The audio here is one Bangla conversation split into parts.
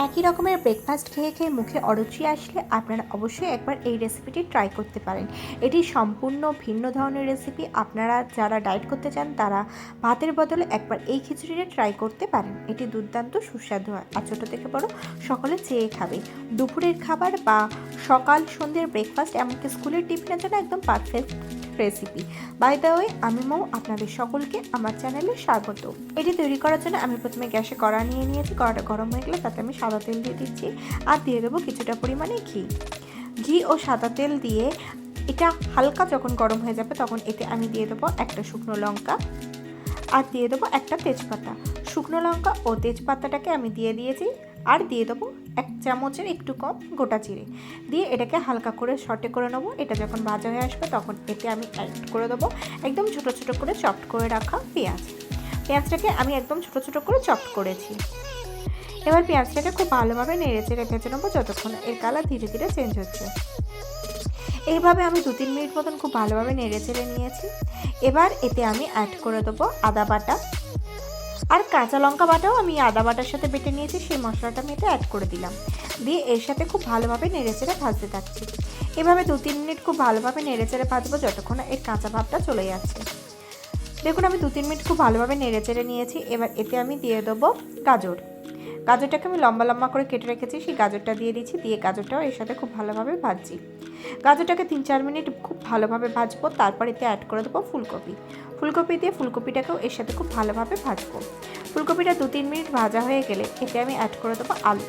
একই রকমের ব্রেকফাস্ট খেয়ে খেয়ে মুখে অরুচি আসলে আপনারা অবশ্যই একবার এই রেসিপিটি ট্রাই করতে পারেন। এটি সম্পূর্ণ ভিন্ন ধরনের রেসিপি। আপনারা যারা ডায়েট করতে চান তারা ভাতের বদলে একবার এই খিচুড়িটা ট্রাই করতে পারেন। এটি দুর্দান্ত সুস্বাদু হয় আর ছোটো থেকে বড় সকলে চেয়ে খাবে। দুপুরের খাবার বা সকাল সন্ধ্যের ব্রেকফাস্ট এমনকি স্কুলের টিফিনের জন্য একদম perfect recipe. By the way, আমি মৌ, আপনাদের সকলকে আমার চ্যানেলে স্বাগত। এটি তৈরি করার জন্য আমি প্রথমে গ্যাসে কড়া নিয়ে নিয়েছি। কড়াটা গরম হয়ে গেলে তাতে আমি সাদা তেল দিয়ে দিচ্ছি আর দিয়ে দেবো কিছুটা পরিমাণে ঘি ও সাদা তেল দিয়ে এটা হালকা যখন গরম হয়ে যাবে তখন এতে আমি দিয়ে দেবো একটা শুকনো লঙ্কা আর দিয়ে দেবো একটা তেজপাতা। শুকনো লঙ্কা ও তেজপাতাটাকে আমি দিয়ে দিয়েছি আর দিয়ে দেবো 1 চামচের একটু কম গোটা জিরে দিয়ে এটাকে হালকা করে সটে করে নেবো। এটা যখন ভাজা হয়ে আসবে তখন এতে আমি অ্যাড করে দেবো একদম ছোটো ছোটো করে চপড করে রাখা পেঁয়াজটাকে আমি একদম ছোটো ছোটো করে চপড করেছি। এবার পেঁয়াজটাকে খুব ভালোভাবে নেড়ে চেড়ে ভেজে নেবো যতক্ষণ এর কালার ধীরে ধীরে চেঞ্জ হচ্ছে। এইভাবে আমি 2-3 মিনিট মতন খুব ভালোভাবে নেড়ে চেড়ে নিয়েছি। এবার এতে আমি অ্যাড করে দেবো আদা বাটা আর কাঁচা লঙ্কা বাটাও আমি আদা বাটার সাথে বেটে নিয়েছি। সেই মশলাটা আমি এতে অ্যাড করে দিলাম, দিয়ে এর সাথে খুব ভালোভাবে নেড়ে চেড়ে ভাজতে থাকছি। এভাবে 2-3 মিনিট খুব ভালোভাবে নেড়ে চেড়ে ভাজবো যতক্ষণ এর কাঁচা ভাবটা চলে যাচ্ছে। দেখুন আমি 2-3 মিনিট খুব ভালোভাবে নেড়ে চেড়ে নিয়েছি। এবার এতে আমি দিয়ে দেবো গাজরটাকে আমি লম্বা লম্বা করে কেটে রেখেছি, সেই গাজরটা দিয়ে দিচ্ছি। দিয়ে গাজরটাও এর সাথে খুব ভালোভাবে ভাজছি। গাজরটাকে 3-4 মিনিট খুব ভালোভাবে ভাজবো। তারপর এতে অ্যাড করে দেবো ফুলকপি দিয়ে ফুলকপিটাকেও এর সাথে খুব ভালোভাবে ভাজবো। ফুলকপিটা 2-3 মিনিট ভাজা হয়ে গেলে এতে আমি অ্যাড করে দেবো আলু।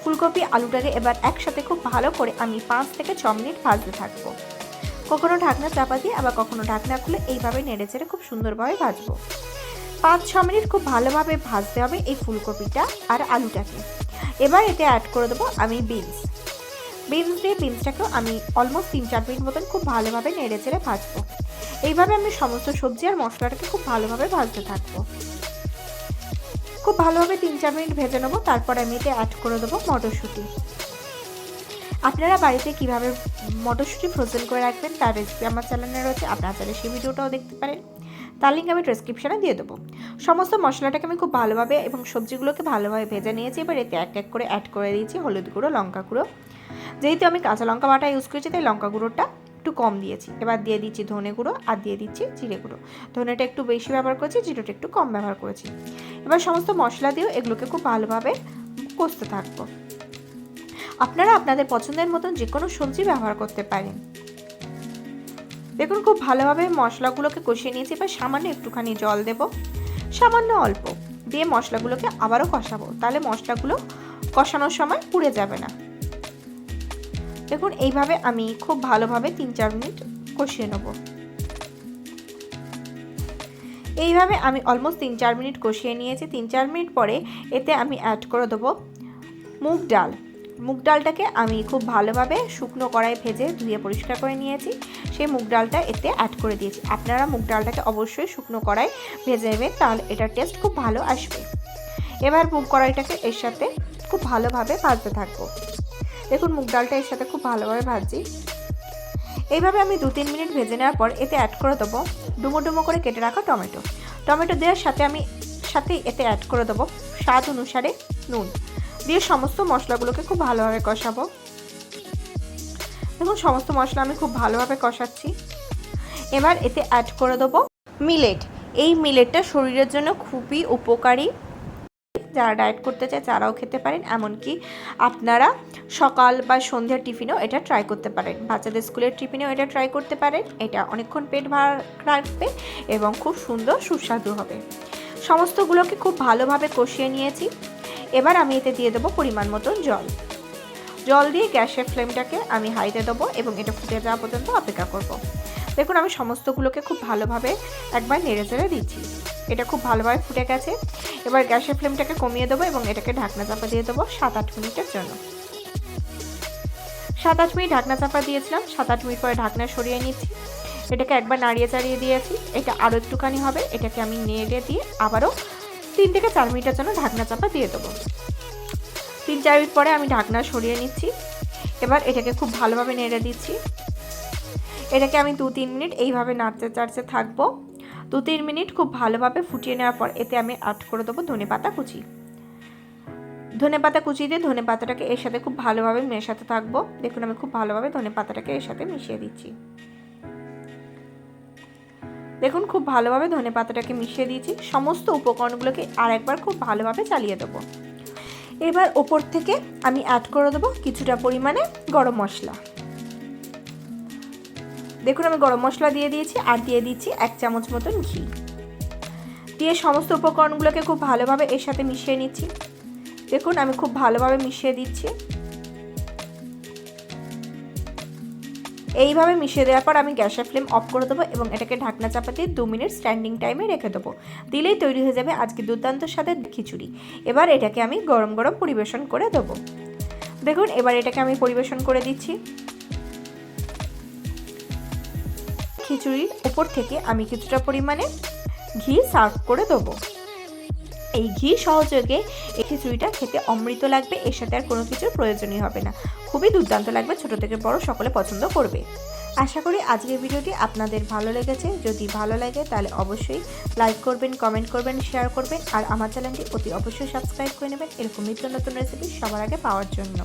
ফুলকপি আলুটাকে এবার একসাথে খুব ভালো করে আমি 5 থেকে 6 মিনিট ভাজতে থাকবো। কখনো ঢাকনা চাপা দিয়ে আবার কখনো ঢাকনা খুলে এইভাবে নেড়ে চেড়ে খুব সুন্দরভাবে ভাজবো। 5-6 মিনিট খুব ভালোভাবে ভাজতে হবে এই ফুলকপিটা আর আলুটাকে। এবার এতে অ্যাড করে দেবো আমি বিনসটাকেও আমি অলমোস্ট 3-4 মিনিট মতন খুব ভালোভাবে নেড়ে চেড়ে ভাজবো। এইভাবে আমি সমস্ত সবজি আর মশলাটাকে খুব ভালোভাবে ভাজতে থাকবো। খুব ভালোভাবে 3-4 মিনিট ভেজে নেবো। তারপর আমি এতে অ্যাড করে দেবো মটরশুঁটি। আপনারা বাড়িতে কীভাবে মটরশুঁটি ফ্রোজেন করে রাখবেন তার রেসিপি আমার চ্যানেলে রয়েছে, আপনারা চাইলে সেই ভিডিওটাও দেখতে পারেন। তার লিঙ্ক আমি ডেসক্রিপশনে দিয়ে দেবো। সমস্ত মশলাটাকে আমি খুব ভালোভাবে এবং সবজিগুলোকে ভালোভাবে ভেজে নিয়েছি। এবার এতে এক এক করে অ্যাড করে দিয়েছি হলুদ গুঁড়ো, লঙ্কা গুঁড়ো। যেহেতু আমি কাঁচা লঙ্কা বাটা ইউজ করেছি তাই লঙ্কা গুঁড়োটা একটু কম দিয়েছি। এবার দিয়ে দিচ্ছি ধনে গুঁড়ো আর দিয়ে দিচ্ছি জিরে গুঁড়ো। ধনেটা একটু বেশি ব্যবহার করেছি, জিরেটা একটু কম ব্যবহার করেছি। এবার সমস্ত মশলা দিয়েও এগুলোকে খুব ভালোভাবে কষতে থাকবো। আপনারা আপনাদের পছন্দের মতন যে কোনো সবজি ব্যবহার করতে পারেন। দেখুন খুব ভালোভাবে মশলাগুলোকে কষিয়ে নিয়েছি। এবার সামান্য একটুখানি জল দেব, সামান্য অল্প দিয়ে মশলাগুলোকে আবারও কষাবো, তাহলে মশলাগুলো কষানোর সময় পুড়ে যাবে না। দেখুন এইভাবে আমি খুব ভালোভাবে 3-4 মিনিট কষিয়ে নেব। এইভাবে আমি অলমোস্ট 3-4 মিনিট কষিয়ে নিয়েছি। 3-4 মিনিট পরে এতে আমি অ্যাড করে দেবো মুগ ডালটাকে আমি খুব ভালোভাবে শুকনো কড়াই ভেজে ধুয়ে পরিষ্কার করে নিয়েছি। সেই মুগ ডালটা এতে অ্যাড করে দিয়েছি। আপনারা মুগ ডালটাকে অবশ্যই শুকনো কড়াই ভেজে নেবেন, তাহলে এটার টেস্ট খুব ভালো আসবে। এবার মুগ কড়াইটাকে এর সাথে খুব ভালোভাবে ভাজতে থাকবো। দেখুন মুগ ডালটা এর সাথে খুব ভালোভাবে ভাজছি। এইভাবে আমি 2-3 মিনিট ভেজে নেওয়ার পর এতে অ্যাড করে দেবো ডুমো ডুমো করে কেটে রাখা টমেটো দেওয়ার সাথে এতে অ্যাড করে দেবো স্বাদ অনুসারে নুন দিয়ে সমস্ত মশলাগুলোকে খুব ভালোভাবে কষাবো। দেখুন সমস্ত মশলা আমি খুব ভালোভাবে কষাচ্ছি। এবার এতে অ্যাড করে দেবো মিলেট। এই মিলেটটা শরীরের জন্য খুবই উপকারী। যারা ডায়েট করতে চায় তারাও খেতে পারেন, এমনকি আপনারা সকাল বা সন্ধ্যার টিফিনেও এটা ট্রাই করতে পারেন। বাচ্চাদের স্কুলের টিফিনেও এটা ট্রাই করতে পারেন। এটা অনেকক্ষণ পেট ভরা রাখবে এবং খুব সুন্দর সুস্বাদু হবে। সমস্তগুলোকে খুব ভালোভাবে কষিয়ে নিয়েছি। এবার আমি এতে দিয়ে দেবো পরিমাণ মতন জল দিয়ে গ্যাসের ফ্লেমটাকে আমি হাইতে দেবো এবং এটা ফুটে যাওয়া পর্যন্ত অপেক্ষা করব। দেখুন আমি সমস্তগুলোকে খুব ভালোভাবে একবার নেড়ে চেড়ে দিচ্ছি। এটা খুব ভালোভাবে ফুটে গেছে। এবার গ্যাসের ফ্লেমটাকে কমিয়ে দেবো এবং এটাকে ঢাকনা চাপা দিয়ে দেবো 7-8 মিনিটের জন্য। 7-8 মিনিট ঢাকনা চাপা দিয়েছিলাম। 7-8 মিনিট পরে ঢাকনা সরিয়ে নিচ্ছি। এটাকে একবার নাড়িয়ে চাড়িয়ে দিয়েছি। এটা আরও একটুখানি হবে। এটাকে আমি নেড়ে দিয়ে আবারও 3 থেকে 4 মিনিটের জন্য ঢাকনা চাপা দিয়ে দেবো। 3-4 মিনিট পরে আমি ঢাকনা সরিয়ে নিচ্ছি। এবার এটাকে খুব ভালোভাবে নেড়ে দিচ্ছি। এটাকে আমি 2-3 মিনিট এইভাবে নাড়তে চাড়তে থাকবো। 2-3 মিনিট খুব ভালোভাবে ফুটিয়ে নেওয়ার পর এতে আমি অ্যাড করে দেবো ধনেপাতা কুচি। ধনেপাতা কুচি দিয়ে ধনেপাতাটাকে এর সাথে খুব ভালোভাবে মেশাতে থাকবো। দেখুন আমি খুব ভালোভাবে ধনেপাতাটাকে এর সাথে মিশিয়ে দিচ্ছি। দেখুন খুব ভালোভাবে ধনেপাতাটাকে মিশিয়ে দিয়েছি। সমস্ত উপকরণগুলোকে আর একবার খুব ভালোভাবে চালিয়ে দেবো। এবার ওপর থেকে আমি অ্যাড করে দেবো কিছুটা পরিমাণে গরম মশলা। দেখুন আমি গরম মশলা দিয়ে দিয়েছি আর দিয়ে দিচ্ছি 1 চামচ মতন ঘি দিয়ে সমস্ত উপকরণগুলোকে খুব ভালোভাবে এর সাথে মিশিয়ে নিচ্ছি। দেখুন আমি খুব ভালোভাবে মিশিয়ে দিচ্ছি। এইভাবে মিশিয়ে দেওয়ার পর আমি গ্যাসের ফ্লেম অফ করে দেবো এবং এটাকে ঢাকনা চাপা দিয়ে 2 মিনিট স্ট্যান্ডিং টাইমে রেখে দেবো। দিলেই তৈরি হয়ে যাবে আজকে দুর্দান্ত স্বাদের খিচুড়ি। এবার এটাকে আমি গরম গরম পরিবেশন করে দেবো। দেখুন এবার এটাকে আমি পরিবেশন করে দিচ্ছি। খিচুড়ির উপর থেকে আমি কিছুটা পরিমাণে ঘি সার্ভ করে দেবো। এই ঘি সহযোগে এই খিচুড়িটা খেতে অমৃত লাগবে, এর সাথে আর কোনো কিছুর প্রয়োজনই হবে না। খুবই দুর্দান্ত লাগবে, ছোট থেকে বড় সকলে পছন্দ করবে। আশা করি আজকের ভিডিওটি আপনাদের ভালো লেগেছে। যদি ভালো লাগে তাহলে অবশ্যই লাইক করবেন, কমেন্ট করবেন, শেয়ার করবেন আর আমার চ্যানেলটি অতি অবশ্যই সাবস্ক্রাইব করে নেবেন এরকম নিত্য নতুন রেসিপি সবার আগে পাওয়ার জন্য।